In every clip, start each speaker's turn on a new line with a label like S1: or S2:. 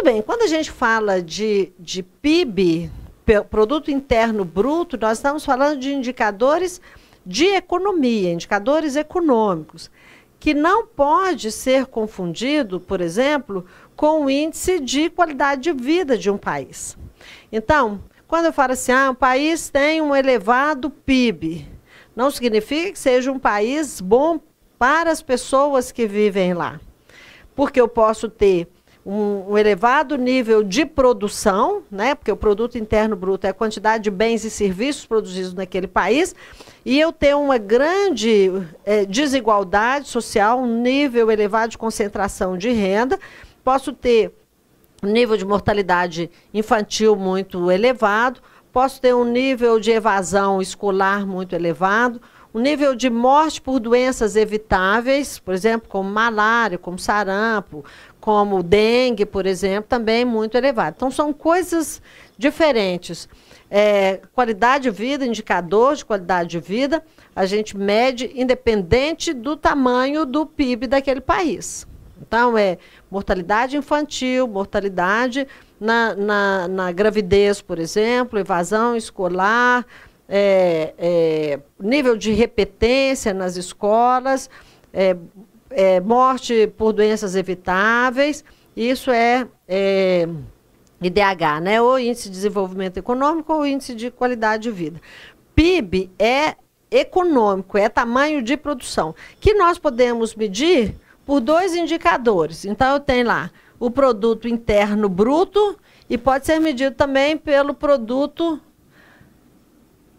S1: bem, quando a gente fala de PIB, Produto Interno Bruto, nós estamos falando de indicadores de economia, indicadores econômicos, que não pode ser confundido, por exemplo, com o índice de qualidade de vida de um país. Então, quando eu falo assim, um país tem um elevado PIB, não significa que seja um país bom para as pessoas que vivem lá. Porque eu posso ter um elevado nível de produção, né? Porque o produto interno bruto é a quantidade de bens e serviços produzidos naquele país, e eu tenho uma grande desigualdade social, um nível elevado de concentração de renda, posso ter um nível de mortalidade infantil muito elevado, posso ter um nível de evasão escolar muito elevado, um nível de morte por doenças evitáveis, por exemplo, como malária, como sarampo, como dengue, por exemplo, também muito elevado. Então, são coisas diferentes. Qualidade de vida, indicador de qualidade de vida, a gente mede independente do tamanho do PIB daquele país. Então, mortalidade infantil, mortalidade na gravidez, por exemplo, evasão escolar, nível de repetência nas escolas, morte por doenças evitáveis, isso é IDH, né? Ou Índice de Desenvolvimento Econômico ou Índice de Qualidade de Vida. PIB é econômico, é tamanho de produção, que nós podemos medir por dois indicadores. Então, eu tenho lá o Produto Interno Bruto e pode ser medido também pelo Produto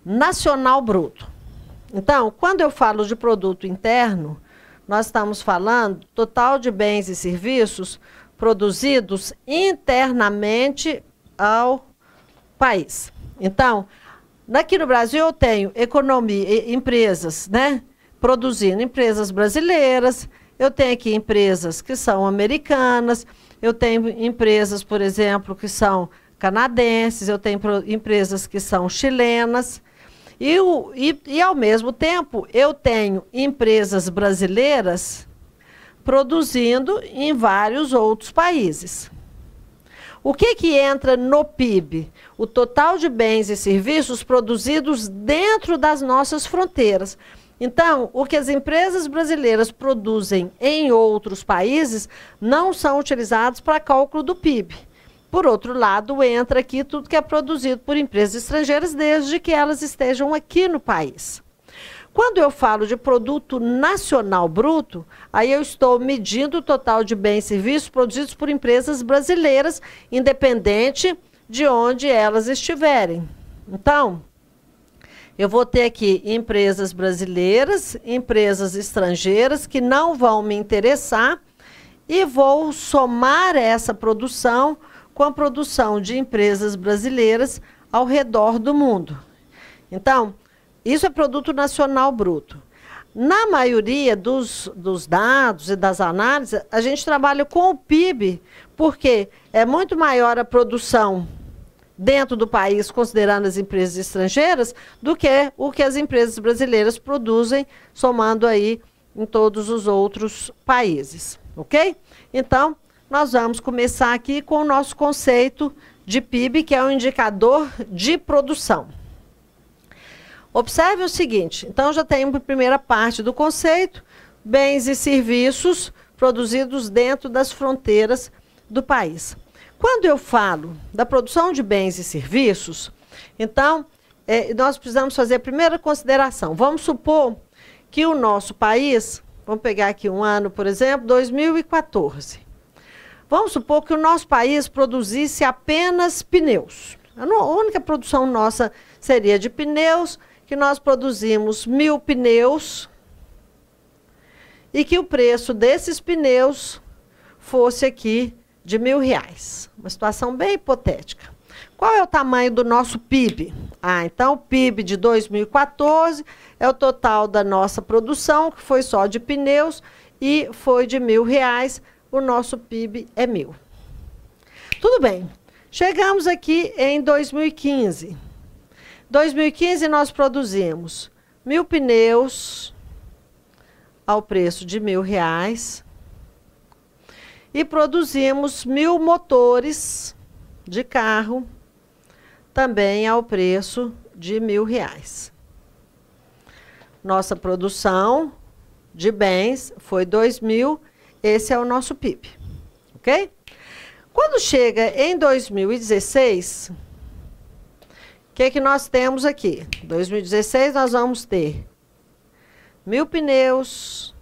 S1: Nacional Bruto. Então, quando eu falo de produto interno, nós estamos falando total de bens e serviços produzidos internamente ao país. Então, aqui no Brasil eu tenho empresas, né, produzindo, empresas brasileiras, eu tenho aqui empresas que são americanas, eu tenho empresas, por exemplo, que são canadenses, eu tenho empresas que são chilenas, e ao mesmo tempo, eu tenho empresas brasileiras produzindo em vários outros países. O que entra no PIB? O total de bens e serviços produzidos dentro das nossas fronteiras. Então, o que as empresas brasileiras produzem em outros países não são utilizados para cálculo do PIB. Por outro lado, entra aqui tudo que é produzido por empresas estrangeiras, desde que elas estejam aqui no país. Quando eu falo de produto nacional bruto, aí eu estou medindo o total de bens e serviços produzidos por empresas brasileiras, independente de onde elas estiverem. Então, eu vou ter aqui empresas brasileiras, empresas estrangeiras que não vão me interessar e vou somar essa produção com a produção de empresas brasileiras ao redor do mundo. Então, isso é produto nacional bruto. Na maioria dos dados e das análises, a gente trabalha com o PIB, porque é muito maior a produção dentro do país, considerando as empresas estrangeiras, do que o que as empresas brasileiras produzem, somando aí em todos os outros países, ok? Então, nós vamos começar aqui com o nosso conceito de PIB, que é um indicador de produção. Observe o seguinte, então já temos a primeira parte do conceito, bens e serviços produzidos dentro das fronteiras do país. Quando eu falo da produção de bens e serviços, então, nós precisamos fazer a primeira consideração. Vamos supor que o nosso país, vamos pegar aqui um ano, por exemplo, 2014. Vamos supor que o nosso país produzisse apenas pneus. A única produção nossa seria de pneus, que nós produzimos 1000 pneus e que o preço desses pneus fosse aqui de R$1.000. Uma situação bem hipotética. Qual é o tamanho do nosso PIB? Então o PIB de 2014 é o total da nossa produção, que foi só de pneus, e foi de R$1.000. O nosso PIB é 1.000. Tudo bem. Chegamos aqui em 2015. 2015 nós produzimos 1000 pneus ao preço de R$1.000. e produzimos 1.000 motores de carro, também ao preço de R$ 1.000. Nossa produção de bens foi 2.000, esse é o nosso PIB, ok? Quando chega em 2016, o que nós temos aqui? Em 2016 nós vamos ter 1.000 pneus,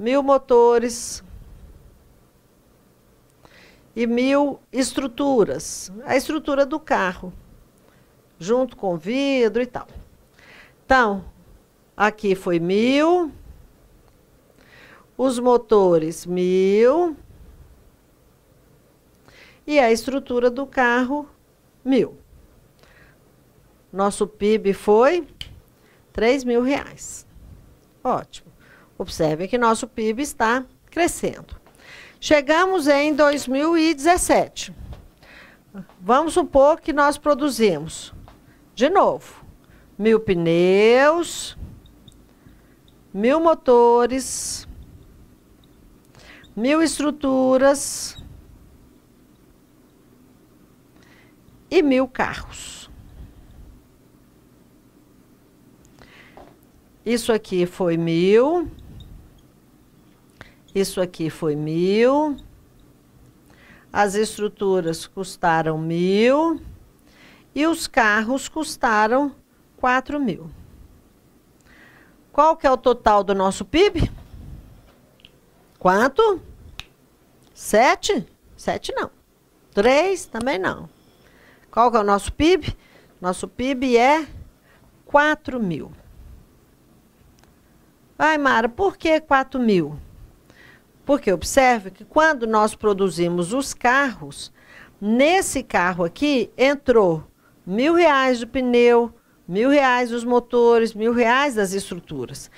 S1: 1.000 motores e 1.000 estruturas. A estrutura do carro, junto com vidro e tal. Então, aqui foi 1.000, os motores 1.000 e a estrutura do carro 1.000. Nosso PIB foi R$ 3.000. Ótimo. Observem que nosso PIB está crescendo. Chegamos em 2017. Vamos supor que nós produzimos, de novo, 1.000 pneus, 1.000 motores, 1.000 estruturas e 1.000 carros. Isso aqui foi 1.000. Isso aqui foi 1.000. As estruturas custaram 1.000. E os carros custaram 4.000. Qual que é o total do nosso PIB? Quanto? 7? 7 não. 3 também não. Qual que é o nosso PIB? Nosso PIB é 4.000. Ai, Mara, por que 4.000? Porque observe que quando nós produzimos os carros, nesse carro aqui entrou R$ 1.000 do pneu, R$ 1.000 dos motores, R$ 1.000 das estruturas.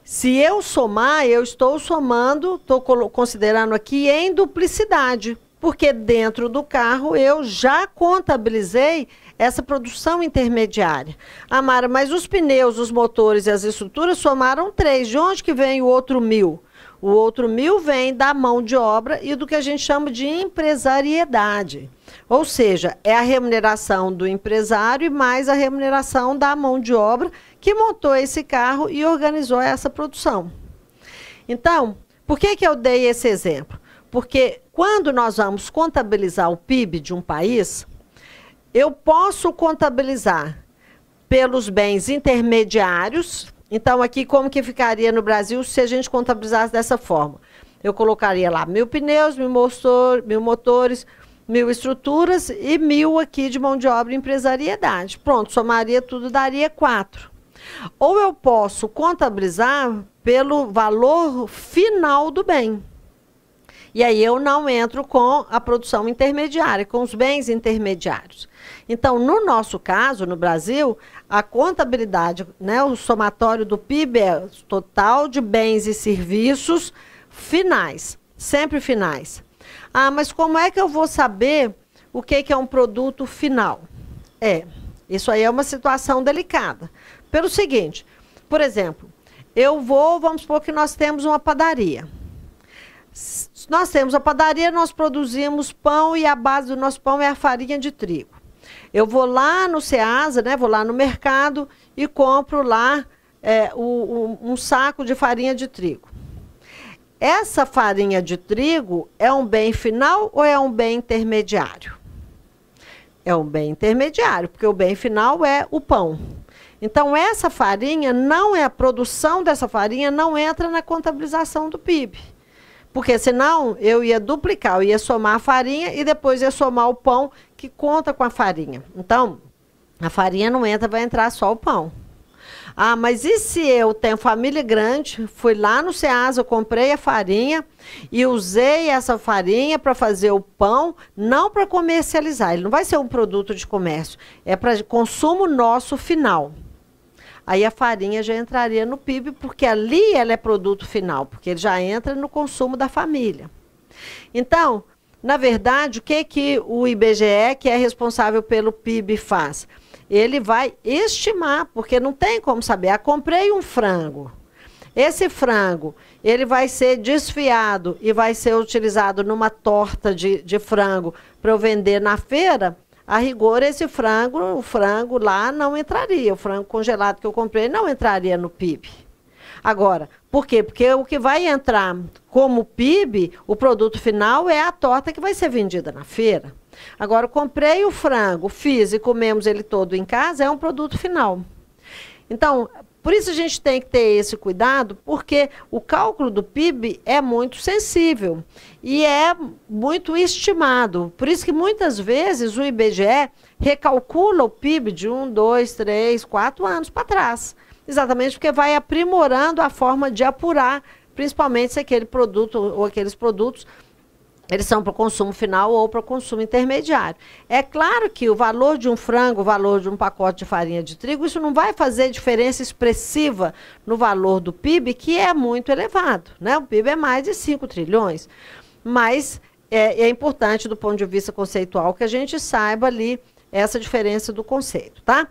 S1: Se eu somar, eu estou somando, estou considerando aqui em duplicidade, porque dentro do carro eu já contabilizei essa produção intermediária. Ah, Mara, mas os pneus, os motores e as estruturas somaram 3. De onde que vem o outro 1.000? O outro 1.000 vem da mão de obra e do que a gente chama de empresariedade. Ou seja, é a remuneração do empresário e mais a remuneração da mão de obra que montou esse carro e organizou essa produção. Então, por que eu dei esse exemplo? Porque quando nós vamos contabilizar o PIB de um país, eu posso contabilizar pelos bens intermediários. Então, aqui, como que ficaria no Brasil se a gente contabilizasse dessa forma? Eu colocaria lá 1.000 pneus, 1.000 motores, 1.000 estruturas e 1.000 aqui de mão de obra e empresariedade. Pronto, somaria tudo, daria 4. Ou eu posso contabilizar pelo valor final do bem. E aí eu não entro com a produção intermediária, com os bens intermediários. Então, no nosso caso, no Brasil, a contabilidade, né, o somatório do PIB é o total de bens e serviços finais, sempre finais. Ah, mas como é que eu vou saber o que é um produto final? Isso aí é uma situação delicada. Pelo seguinte, por exemplo, vamos supor que nós temos uma padaria. Nós temos a padaria, nós produzimos pão e a base do nosso pão é a farinha de trigo. Eu vou lá no Ceasa, né, vou lá no mercado e compro lá um saco de farinha de trigo. Essa farinha de trigo é um bem final ou é um bem intermediário? É um bem intermediário, porque o bem final é o pão. Então, essa farinha a produção dessa farinha não entra na contabilização do PIB. Porque senão eu ia duplicar, eu ia somar a farinha e depois ia somar o pão que conta com a farinha. Então, a farinha não entra, vai entrar só o pão. Ah, mas e se eu tenho família grande, fui lá no Ceasa, comprei a farinha e usei essa farinha para fazer o pão, não para comercializar, ele não vai ser um produto de comércio, é para consumo nosso final. Aí a farinha já entraria no PIB, porque ali ela é produto final, porque ele já entra no consumo da família. Então, na verdade, o que o IBGE, que é responsável pelo PIB, faz? Ele vai estimar, porque não tem como saber. Ah, comprei um frango. esse frango, ele vai ser desfiado e vai ser utilizado numa torta de frango para eu vender na feira, a rigor esse frango, o frango lá não entraria, o frango congelado que eu comprei não entraria no PIB. Agora, por quê? Porque o que vai entrar como PIB, o produto final é a torta que vai ser vendida na feira. Agora, eu comprei o frango, fiz e comemos ele todo em casa, é um produto final. Então, por isso a gente tem que ter esse cuidado, porque o cálculo do PIB é muito sensível e é muito estimado. Por isso que muitas vezes o IBGE recalcula o PIB de 1, 2, 3, 4 anos para trás. Exatamente porque vai aprimorando a forma de apurar, principalmente se aquele produto ou aqueles produtos eles são para o consumo final ou para o consumo intermediário. É claro que o valor de um frango, o valor de um pacote de farinha de trigo, isso não vai fazer diferença expressiva no valor do PIB, que é muito elevado, né? O PIB é mais de 5 trilhões. Mas é importante, do ponto de vista conceitual, que a gente saiba ali essa diferença do conceito, tá?